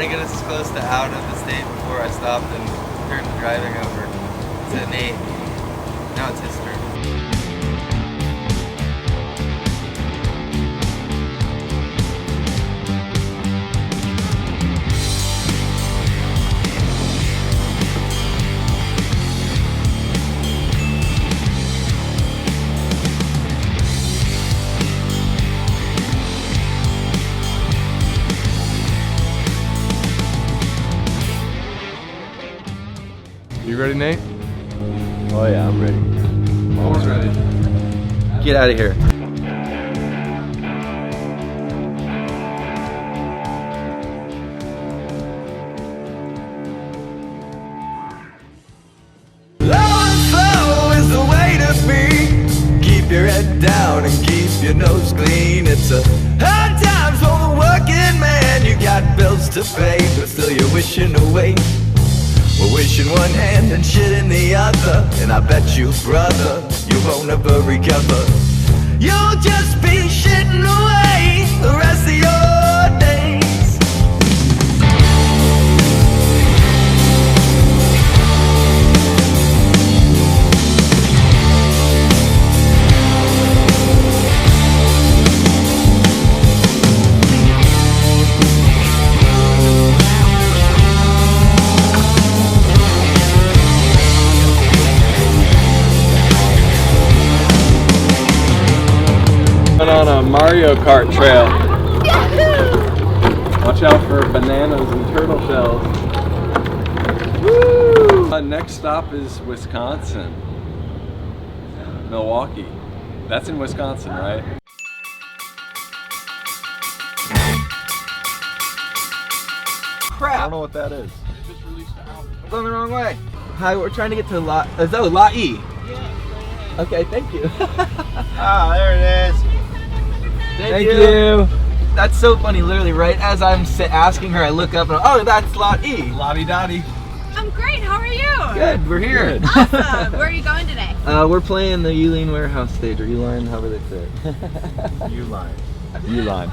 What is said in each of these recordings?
trying to get us as close to out of the state before I stopped and turned the driving over to Nate. Now it's his turn. You ready, Nate? Oh yeah, I'm ready. Always ready. Get out of here. Low and slow is the way to be. Keep your head down and keep your nose clean. It's a hard times for the working man. You got bills to pay, but still you're wishing away. We're wishing one hand and shit in the other. And I bet you, brother, you won't ever recover. You'll just be shitting away the rest of your days. On a Mario Kart trail. Watch out for bananas and turtle shells. Woo! Next stop is Wisconsin. Milwaukee. That's in Wisconsin, right? Crap! I don't know what that is. I'm going the wrong way. Hi, we're trying to get to Lot. Is that Lot E? Yeah. Okay, thank you. Ah, there it is. Thank you. That's so funny. Literally, right as I'm asking her, I look up and oh, that's Lot E. Lottie Dottie. I'm great. How are you? Good. We're here. Awesome. Where are you going today? We're playing the Uline Warehouse stage or Uline, however they say it. Uline. Uline.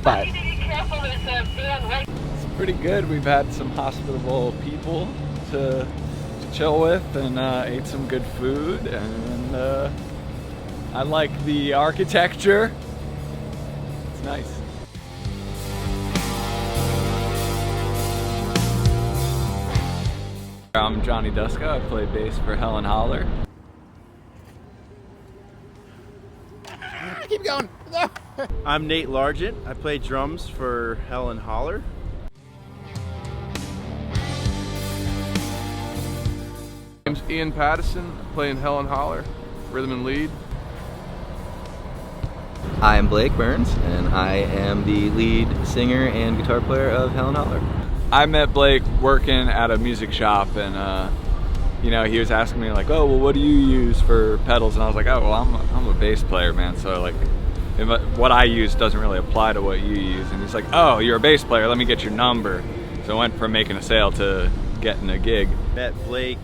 5. It's pretty good. We've had some hospitable people to chill with and ate some good food, and I like the architecture. It's nice. I'm Johnny Duska. I play bass for Hollar. Keep going. I'm Nate Largent. I play drums for Hollar. My name's Ian Pattison, playing Hollar, rhythm and lead. I am Blake Burns, and I am the lead singer and guitar player of Hollar. I met Blake working at a music shop, and you know, he was asking me like, "Oh, well, what do you use for pedals?" And I was like, "Oh, well, I'm a bass player, man. So like, what I use doesn't really apply to what you use." And he's like, "Oh, you're a bass player. Let me get your number." So I went from making a sale to getting a gig. Met Blake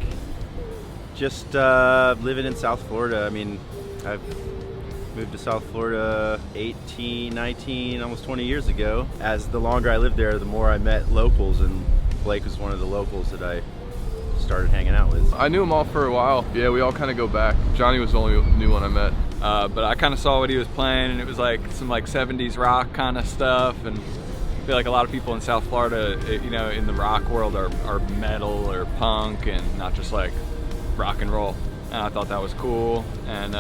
just living in South Florida. I mean, I've moved to South Florida 18, 19, almost 20 years ago. As the longer I lived there, the more I met locals, and Blake was one of the locals that I started hanging out with. I knew him all for a while. Yeah, we all kind of go back. Johnny was the only new one I met. But I kind of saw what he was playing, and it was like some like 70s rock kind of stuff. And I feel like a lot of people in South Florida, you know, in the rock world are metal or punk and not just like rock and roll. And I thought that was cool. And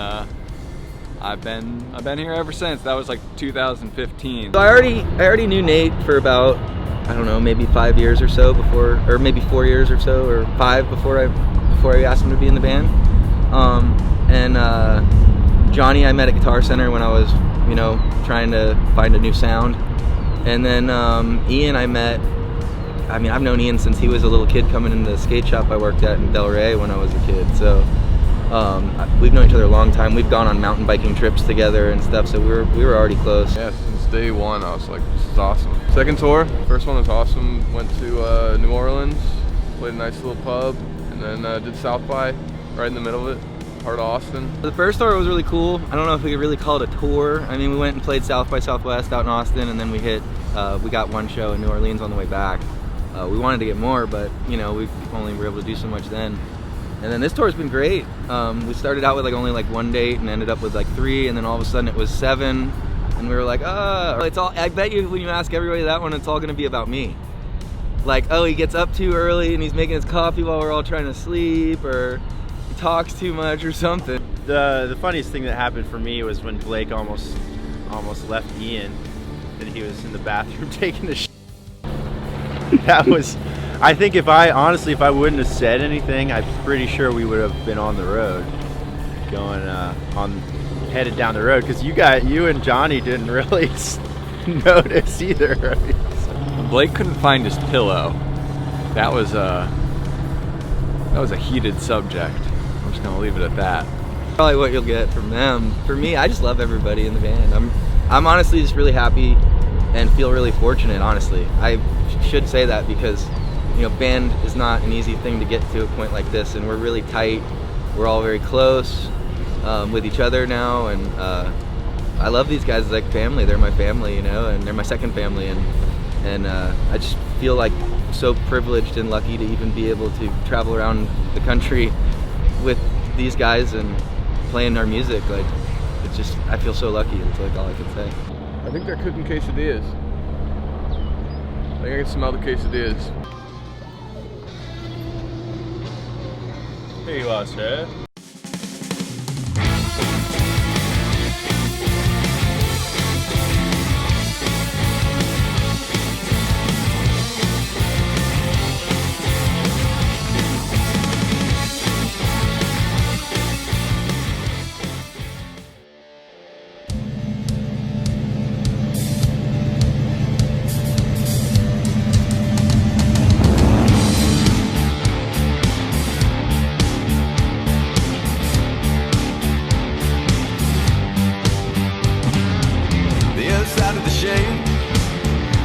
I've been here ever since. That was like 2015. So I already knew Nate for about, I don't know, maybe 5 years or so before, or maybe 4 years or so, or 5 before I asked him to be in the band. Johnny I met at Guitar Center when I was, you know, trying to find a new sound. And then Ian I met, I mean, I've known Ian since he was a little kid coming into the skate shop I worked at in Delray when I was a kid. So we've known each other a long time. We've gone on mountain biking trips together and stuff, so we were already close. Yeah, since day one I was like, this is awesome. Second tour, first one was awesome. Went to New Orleans, played a nice little pub, and then did South by right in the middle of it. Heart of Austin. The first tour was really cool. I don't know if we could really call it a tour. I mean, we went and played South by Southwest out in Austin, and then we got one show in New Orleans on the way back. We wanted to get more, but you know, we only were able to do so much then. And then this tour's been great. We started out with only one date and ended up with 3, and then all of a sudden it was 7, and we were like, it's all. I bet you when you ask everybody that one, it's all gonna be about me. Like, oh, he gets up too early and he's making his coffee while we're all trying to sleep, or he talks too much or something. The funniest thing that happened for me was when Blake almost left Ian, and he was in the bathroom taking a shit. That was, I think if I wouldn't have said anything, I'm pretty sure we would have been on the road, going headed down the road, because you and Johnny didn't really notice either. Right? Blake couldn't find his pillow. That was a heated subject. I'm just gonna leave it at that. Probably what you'll get from them. For me, I just love everybody in the band. I'm honestly just really happy and feel really fortunate, honestly. I should say that because, you know, band is not an easy thing to get to a point like this, and we're really tight. We're all very close with each other now, and I love these guys like family. They're my family, you know, and they're my second family, and I just feel like so privileged and lucky to even be able to travel around the country with these guys and playing our music. Like, it's just, I feel so lucky. It's all I can say. I think they're cooking quesadillas. I think I can smell the quesadillas. Here you are, sir.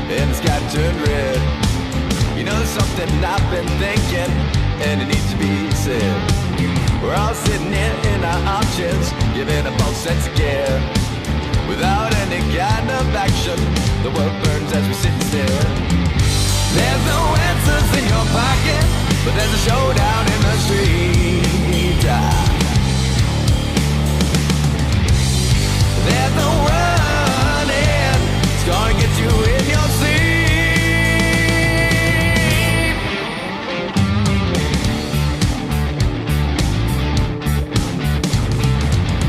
And the sky turned red. You know, there's something I've been thinking, and it needs to be said. We're all sitting here in our armchairs, giving a false sense of care. Without any kind of action, the world burns as we sit and stare. There's no answers in your pocket, but there's a showdown in the street. There's no running, it's gonna get you in your seat.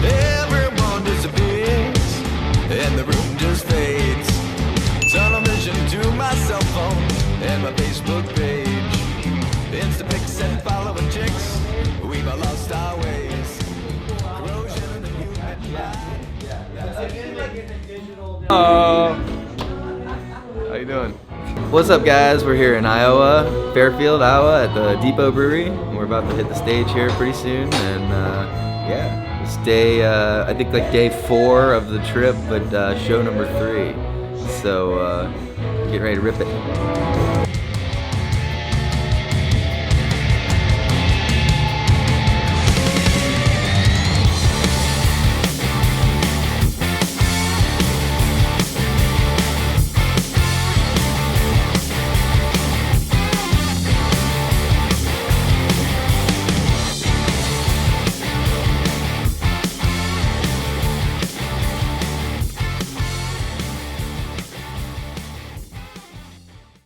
Everyone disappears, and the room just fades. Tunnel vision to my cell phone and my Facebook page. Insta pics and following chicks, we've all lost our ways. Corrosion in the human life. How you doing? What's up, guys? We're here in Iowa, Fairfield, Iowa, at the Depot Brewery. We're about to hit the stage here pretty soon, and yeah, it's day, I think like day 4 of the trip, but show number 3. So get ready to rip it.